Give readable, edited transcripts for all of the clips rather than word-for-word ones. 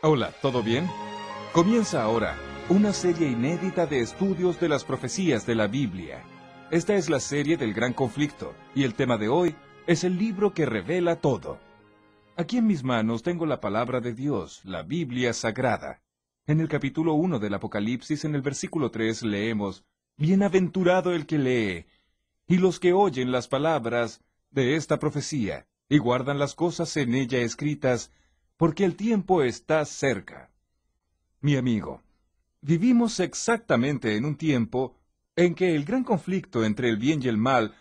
Hola, ¿todo bien? Comienza ahora una serie inédita de estudios de las profecías de la Biblia. Esta es la serie del Gran Conflicto, y el tema de hoy es el libro que revela todo. Aquí en mis manos tengo la palabra de Dios, la Biblia Sagrada. En el capítulo 1 del Apocalipsis, en el versículo 3, leemos: Bienaventurado el que lee, y los que oyen las palabras de esta profecía, y guardan las cosas en ella escritas, porque el tiempo está cerca. Mi amigo, vivimos exactamente en un tiempo en que el gran conflicto entre el bien y el mal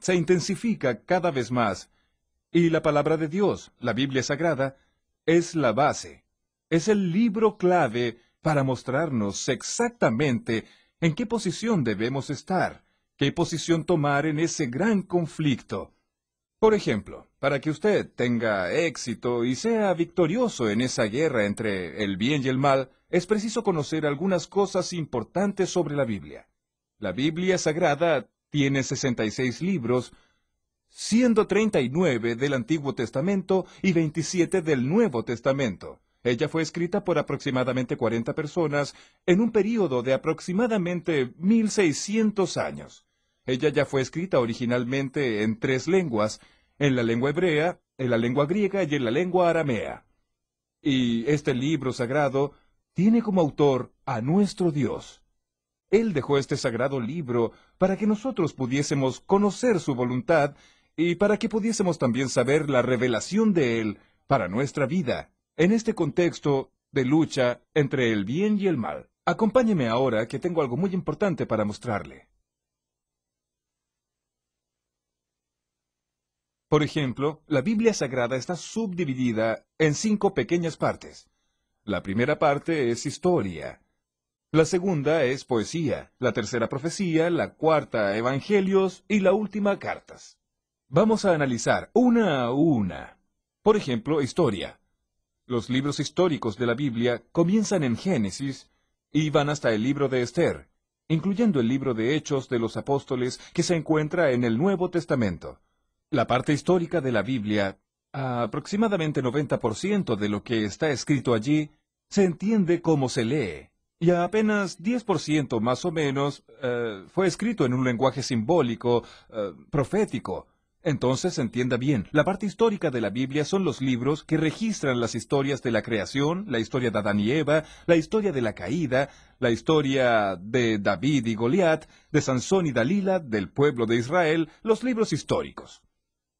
se intensifica cada vez más, y la palabra de Dios, la Biblia Sagrada, es la base, es el libro clave para mostrarnos exactamente en qué posición debemos estar, qué posición tomar en ese gran conflicto. Por ejemplo, para que usted tenga éxito y sea victorioso en esa guerra entre el bien y el mal, es preciso conocer algunas cosas importantes sobre la Biblia. La Biblia Sagrada tiene 66 libros, siendo 39 del Antiguo Testamento y 27 del Nuevo Testamento. Ella fue escrita por aproximadamente 40 personas en un período de aproximadamente 1600 años. Ella ya fue escrita originalmente en 3 lenguas: en la lengua hebrea, en la lengua griega y en la lengua aramea. Y este libro sagrado tiene como autor a nuestro Dios. Él dejó este sagrado libro para que nosotros pudiésemos conocer su voluntad y para que pudiésemos también saber la revelación de Él para nuestra vida, en este contexto de lucha entre el bien y el mal. Acompáñeme ahora, que tengo algo muy importante para mostrarle. Por ejemplo, la Biblia Sagrada está subdividida en 5 pequeñas partes. La primera parte es historia. La segunda es poesía, la tercera profecía, la cuarta evangelios y la última cartas. Vamos a analizar una a una. Por ejemplo, historia. Los libros históricos de la Biblia comienzan en Génesis y van hasta el libro de Esther, incluyendo el libro de Hechos de los Apóstoles que se encuentra en el Nuevo Testamento. La parte histórica de la Biblia, aproximadamente 90% de lo que está escrito allí, se entiende como se lee. Y apenas 10% más o menos fue escrito en un lenguaje simbólico, profético. Entonces, entienda bien, la parte histórica de la Biblia son los libros que registran las historias de la creación, la historia de Adán y Eva, la historia de la caída, la historia de David y Goliat, de Sansón y Dalila, del pueblo de Israel, los libros históricos.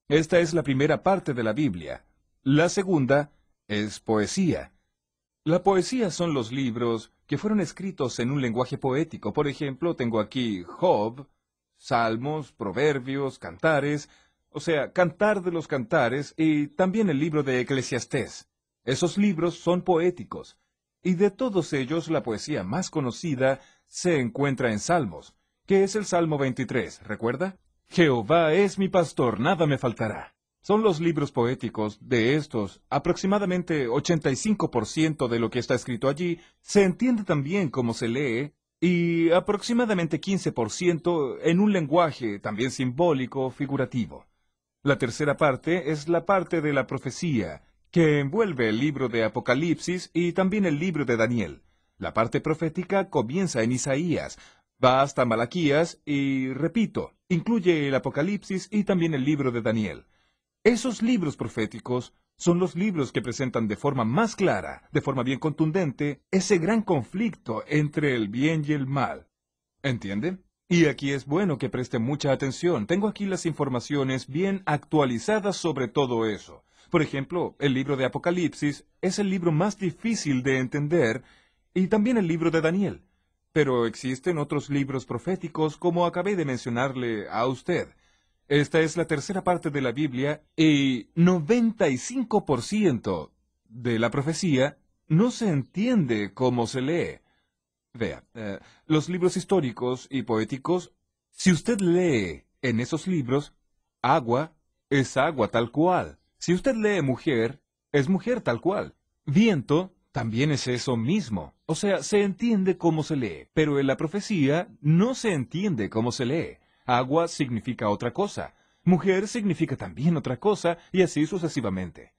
Esta es la primera parte de la Biblia. La segunda es poesía. La poesía son los libros que fueron escritos en un lenguaje poético. Por ejemplo, tengo aquí Job, Salmos, Proverbios, Cantares, o sea, Cantar de los Cantares, y también el libro de Eclesiastés. Esos libros son poéticos, y de todos ellos la poesía más conocida se encuentra en Salmos, que es el Salmo 23, ¿recuerda? Jehová es mi pastor, nada me faltará. Son los libros poéticos de estos, aproximadamente 85% de lo que está escrito allí se entiende también como se lee, y aproximadamente 15% en un lenguaje también simbólico, figurativo. La tercera parte es la parte de la profecía, que envuelve el libro de Apocalipsis y también el libro de Daniel. La parte profética comienza en Isaías, va hasta Malaquías y, repito, incluye el Apocalipsis y también el libro de Daniel. Esos libros proféticos son los libros que presentan de forma más clara, de forma bien contundente, ese gran conflicto entre el bien y el mal. ¿Entiende? Y aquí es bueno que preste mucha atención. Tengo aquí las informaciones bien actualizadas sobre todo eso. Por ejemplo, el libro de Apocalipsis es el libro más difícil de entender, y también el libro de Daniel. Pero existen otros libros proféticos, como acabé de mencionarle a usted. Esta es la tercera parte de la Biblia, y 95% de la profecía no se entiende cómo se lee. Vea, los libros históricos y poéticos, si usted lee en esos libros, agua es agua tal cual. Si usted lee mujer, es mujer tal cual. Viento también es eso mismo. O sea, se entiende cómo se lee, pero en la profecía no se entiende cómo se lee. Agua significa otra cosa, mujer significa también otra cosa, y así sucesivamente.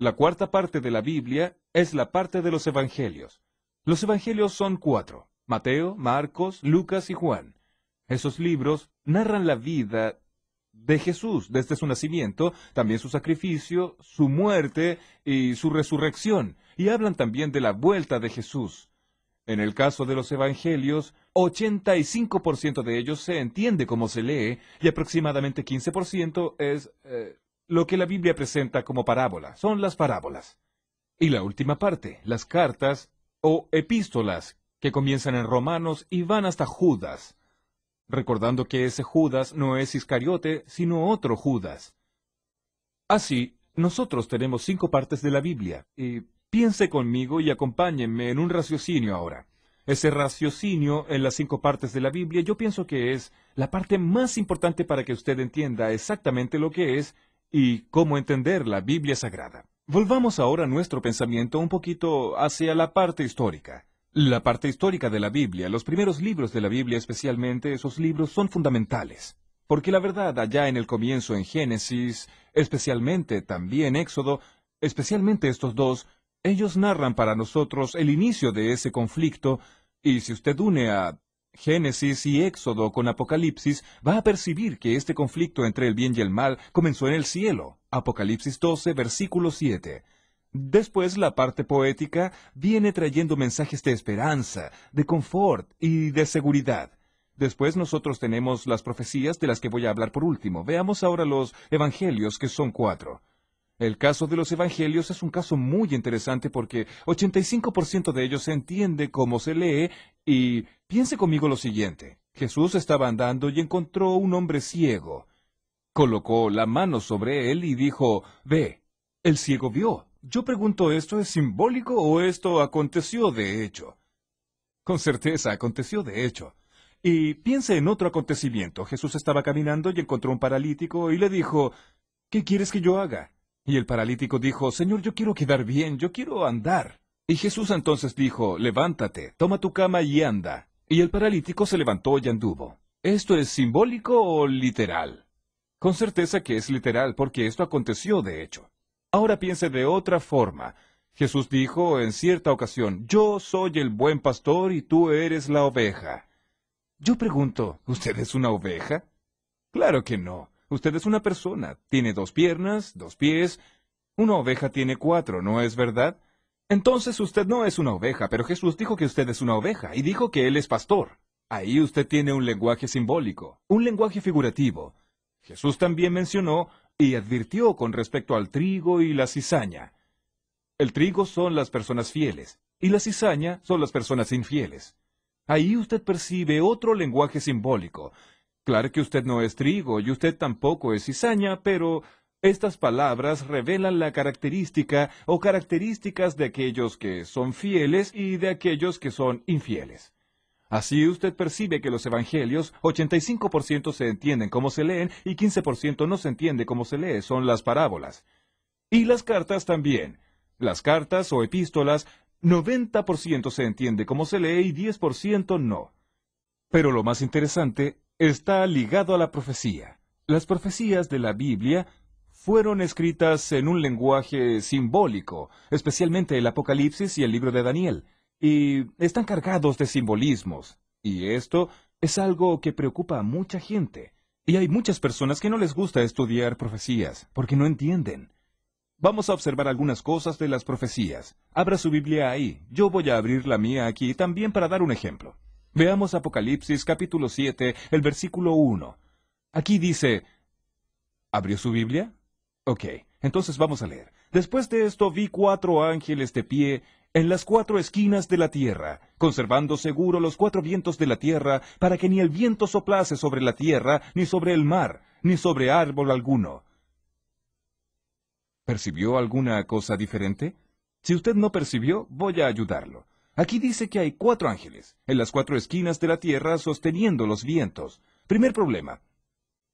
La cuarta parte de la Biblia es la parte de los Evangelios. Los Evangelios son 4: Mateo, Marcos, Lucas y Juan. Esos libros narran la vida de Jesús desde su nacimiento, también su sacrificio, su muerte y su resurrección, y hablan también de la vuelta de Jesús. En el caso de los Evangelios, 85% de ellos se entiende como se lee, y aproximadamente 15% es lo que la Biblia presenta como parábola. Son las parábolas. Y la última parte, las cartas o epístolas, que comienzan en Romanos y van hasta Judas, recordando que ese Judas no es Iscariote, sino otro Judas. Así, nosotros tenemos 5 partes de la Biblia, y piense conmigo y acompáñenme en un raciocinio ahora. Ese raciocinio en las 5 partes de la Biblia yo pienso que es la parte más importante para que usted entienda exactamente lo que es y cómo entender la Biblia Sagrada. Volvamos ahora nuestro pensamiento un poquito hacia la parte histórica. La parte histórica de la Biblia, los primeros libros de la Biblia especialmente, esos libros son fundamentales. Porque la verdad, allá en el comienzo en Génesis, especialmente también Éxodo, especialmente estos dos, ellos narran para nosotros el inicio de ese conflicto, y si usted une a Génesis y Éxodo con Apocalipsis, va a percibir que este conflicto entre el bien y el mal comenzó en el cielo. Apocalipsis 12, versículo 7. Después la parte poética viene trayendo mensajes de esperanza, de confort y de seguridad. Después nosotros tenemos las profecías de las que voy a hablar por último. Veamos ahora los evangelios, que son 4. El caso de los evangelios es un caso muy interesante porque 85% de ellos se entiende cómo se lee, y piense conmigo lo siguiente. Jesús estaba andando y encontró un hombre ciego. Colocó la mano sobre él y dijo, «Ve». El ciego vio. Yo pregunto, ¿esto es simbólico o esto aconteció de hecho? Con certeza, aconteció de hecho. Y piense en otro acontecimiento. Jesús estaba caminando y encontró un paralítico y le dijo, «¿Qué quieres que yo haga?». Y el paralítico dijo, «Señor, yo quiero quedar bien, yo quiero andar». Y Jesús entonces dijo, «Levántate, toma tu cama y anda». Y el paralítico se levantó y anduvo. ¿Esto es simbólico o literal? Con certeza que es literal, porque esto aconteció de hecho. Ahora piense de otra forma. Jesús dijo en cierta ocasión, «Yo soy el buen pastor y tú eres la oveja». Yo pregunto, ¿usted es una oveja? Claro que no. Usted es una persona. Tiene 2 piernas, 2 pies. Una oveja tiene 4, ¿no es verdad? Entonces usted no es una oveja, pero Jesús dijo que usted es una oveja y dijo que Él es pastor. Ahí usted tiene un lenguaje simbólico, un lenguaje figurativo. Jesús también mencionó y advirtió con respecto al trigo y la cizaña. El trigo son las personas fieles y la cizaña son las personas infieles. Ahí usted percibe otro lenguaje simbólico. Claro que usted no es trigo y usted tampoco es cizaña, pero estas palabras revelan la característica o características de aquellos que son fieles y de aquellos que son infieles. Así usted percibe que los evangelios, 85% se entienden como se leen y 15% no se entiende cómo se lee, son las parábolas. Y las cartas también. Las cartas o epístolas, 90% se entiende cómo se lee y 10% no. Pero lo más interesante está ligado a la profecía. Las profecías de la Biblia fueron escritas en un lenguaje simbólico, especialmente el Apocalipsis y el libro de Daniel, y están cargados de simbolismos. Y esto es algo que preocupa a mucha gente. Y hay muchas personas que no les gusta estudiar profecías, porque no entienden. Vamos a observar algunas cosas de las profecías. Abra su Biblia ahí. Yo voy a abrir la mía aquí también para dar un ejemplo. Veamos Apocalipsis capítulo 7, el versículo 1. Aquí dice... ¿Abrió su Biblia? Ok, entonces vamos a leer. Después de esto vi 4 ángeles de pie en las 4 esquinas de la tierra, conservando seguro los 4 vientos de la tierra, para que ni el viento soplase sobre la tierra, ni sobre el mar, ni sobre árbol alguno. ¿Percibió alguna cosa diferente? Si usted no percibió, voy a ayudarlo. Aquí dice que hay 4 ángeles, en las 4 esquinas de la tierra sosteniendo los vientos. Primer problema.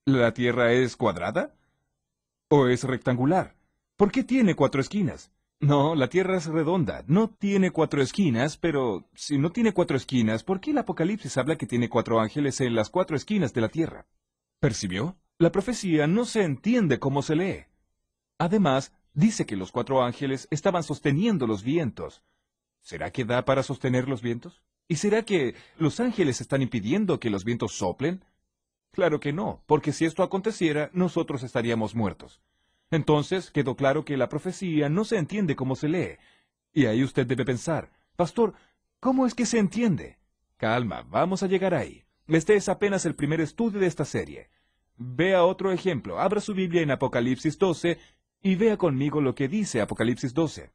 ¿La tierra es cuadrada? ¿O es rectangular? ¿Por qué tiene 4 esquinas? No, la tierra es redonda. No tiene 4 esquinas, pero si no tiene 4 esquinas, ¿por qué el Apocalipsis habla que tiene 4 ángeles en las 4 esquinas de la tierra? ¿Percibió? La profecía no se entiende cómo se lee. Además, Dice que los 4 ángeles estaban sosteniendo los vientos. ¿Será que da para sostener los vientos? ¿Y será que los ángeles están impidiendo que los vientos soplen? Claro que no, porque si esto aconteciera, nosotros estaríamos muertos. Entonces quedó claro que la profecía no se entiende como se lee. Y ahí usted debe pensar, Pastor, ¿cómo es que se entiende? Calma, vamos a llegar ahí. Este es apenas el primer estudio de esta serie. Vea otro ejemplo. Abra su Biblia en Apocalipsis 12 y vea conmigo lo que dice Apocalipsis 12.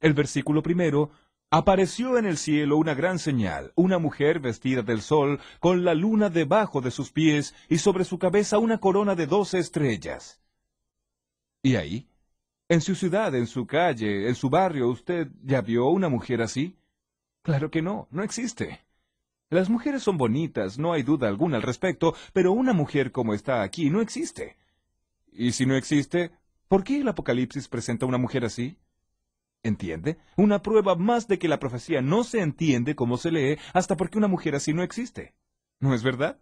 El versículo primero: apareció en el cielo una gran señal, una mujer vestida del sol, con la luna debajo de sus pies, y sobre su cabeza una corona de 12 estrellas. ¿Y ahí? ¿En su ciudad, en su calle, en su barrio, usted ya vio una mujer así? Claro que no, no existe. Las mujeres son bonitas, no hay duda alguna al respecto, pero una mujer como está aquí no existe. Y si no existe, ¿por qué el Apocalipsis presenta una mujer así? ¿Entiende? Una prueba más de que la profecía no se entiende como se lee hasta porque una mujer así no existe. ¿No es verdad?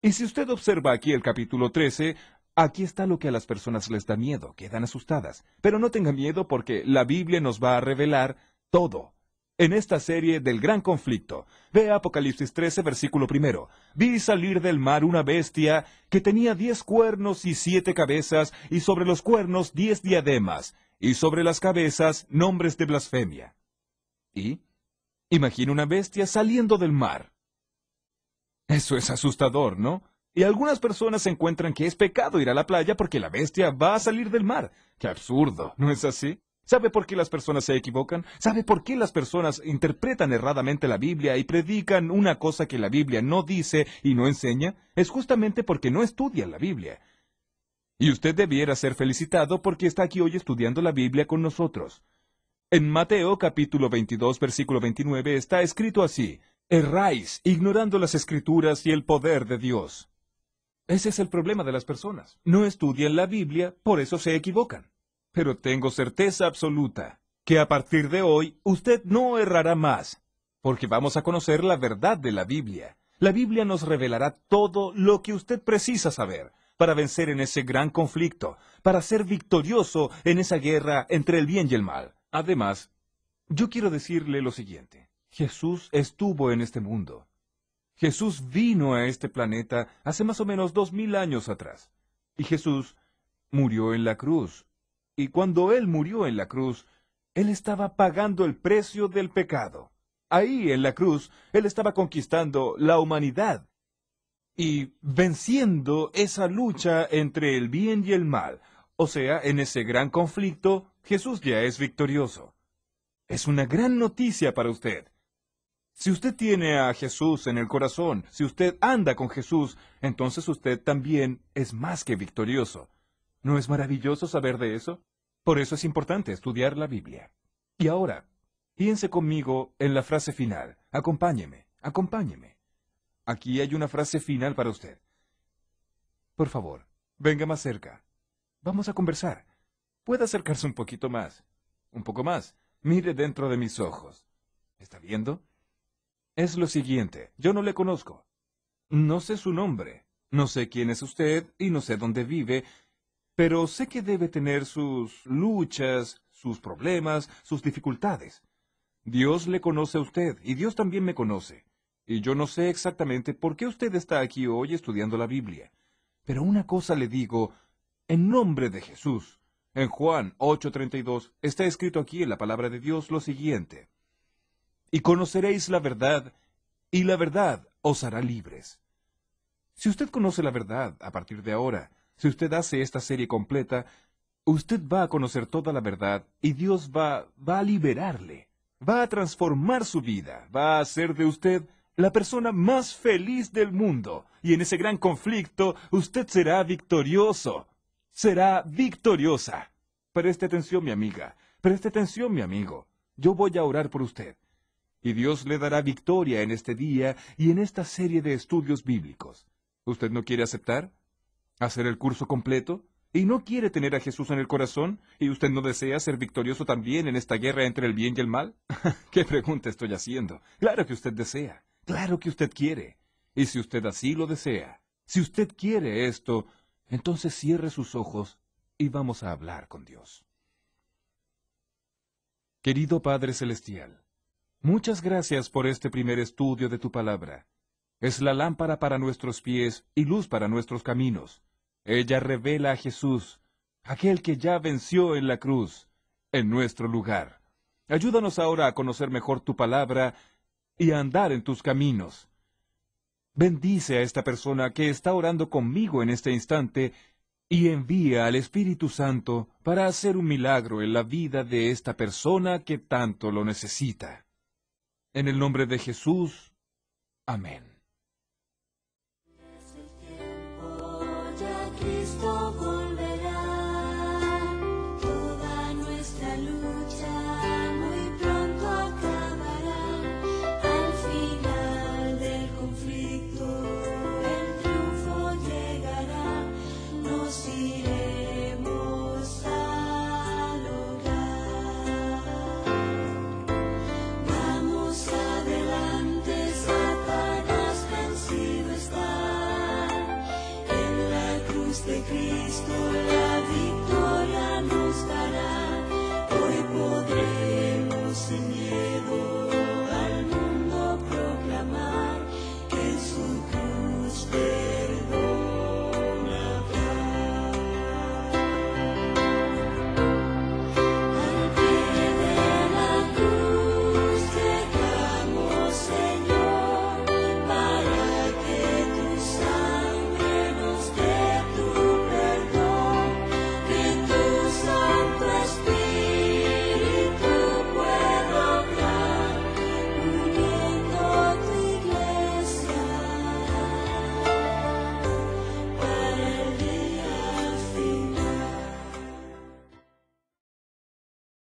Y si usted observa aquí el capítulo 13, aquí está lo que a las personas les da miedo, quedan asustadas. Pero no tenga miedo porque la Biblia nos va a revelar todo. En esta serie del gran conflicto, ve Apocalipsis 13, versículo primero. Vi salir del mar una bestia que tenía 10 cuernos y 7 cabezas, y sobre los cuernos 10 diademas, y sobre las cabezas nombres de blasfemia. ¿Y? Imagina una bestia saliendo del mar. Eso es asustador, ¿no? Y algunas personas encuentran que es pecado ir a la playa porque la bestia va a salir del mar. ¡Qué absurdo! ¿No es así? ¿Sabe por qué las personas se equivocan? ¿Sabe por qué las personas interpretan erradamente la Biblia y predican una cosa que la Biblia no dice y no enseña? Es justamente porque no estudian la Biblia. Y usted debiera ser felicitado porque está aquí hoy estudiando la Biblia con nosotros. En Mateo capítulo 22, versículo 29 está escrito así: erráis, ignorando las Escrituras y el poder de Dios. Ese es el problema de las personas. No estudian la Biblia, por eso se equivocan. Pero tengo certeza absoluta que a partir de hoy usted no errará más, porque vamos a conocer la verdad de la Biblia. La Biblia nos revelará todo lo que usted precisa saber para vencer en ese gran conflicto, para ser victorioso en esa guerra entre el bien y el mal. Además, yo quiero decirle lo siguiente. Jesús estuvo en este mundo. Jesús vino a este planeta hace más o menos 2000 años atrás. Y Jesús murió en la cruz. Y cuando Él murió en la cruz, Él estaba pagando el precio del pecado. Ahí, en la cruz, Él estaba conquistando la humanidad y venciendo esa lucha entre el bien y el mal. O sea, en ese gran conflicto, Jesús ya es victorioso. Es una gran noticia para usted. Si usted tiene a Jesús en el corazón, si usted anda con Jesús, entonces usted también es más que victorioso. ¿No es maravilloso saber de eso? Por eso es importante estudiar la Biblia. Y ahora, piense conmigo en la frase final. Acompáñeme, acompáñeme. Aquí hay una frase final para usted. Por favor, venga más cerca. Vamos a conversar. Puede acercarse un poquito más. Un poco más. Mire dentro de mis ojos. ¿Está viendo? Es lo siguiente. Yo no le conozco. No sé su nombre. No sé quién es usted y no sé dónde vive, pero sé que debe tener sus luchas, sus problemas, sus dificultades. Dios le conoce a usted y Dios también me conoce. Y yo no sé exactamente por qué usted está aquí hoy estudiando la Biblia. Pero una cosa le digo, en nombre de Jesús. En Juan 8:32 está escrito aquí en la palabra de Dios lo siguiente: y conoceréis la verdad, y la verdad os hará libres. Si usted conoce la verdad a partir de ahora, si usted hace esta serie completa, usted va a conocer toda la verdad y Dios va a liberarle, va a transformar su vida, va a hacer de usted la persona más feliz del mundo. Y en ese gran conflicto, usted será victorioso, será victoriosa. Preste atención, mi amiga, preste atención, mi amigo. Yo voy a orar por usted. Y Dios le dará victoria en este día y en esta serie de estudios bíblicos. ¿Usted no quiere aceptar? ¿Hacer el curso completo? ¿Y no quiere tener a Jesús en el corazón? ¿Y usted no desea ser victorioso también en esta guerra entre el bien y el mal? ¿Qué pregunta estoy haciendo? Claro que usted desea. Claro que usted quiere. Y si usted así lo desea, si usted quiere esto, entonces cierre sus ojos y vamos a hablar con Dios. Querido Padre Celestial, muchas gracias por este primer estudio de tu palabra. Es la lámpara para nuestros pies y luz para nuestros caminos. Ella revela a Jesús, aquel que ya venció en la cruz, en nuestro lugar. Ayúdanos ahora a conocer mejor tu palabra y a andar en tus caminos. Bendice a esta persona que está orando conmigo en este instante y envía al Espíritu Santo para hacer un milagro en la vida de esta persona que tanto lo necesita. En el nombre de Jesús. Amén. Es el tiempo, ya Cristo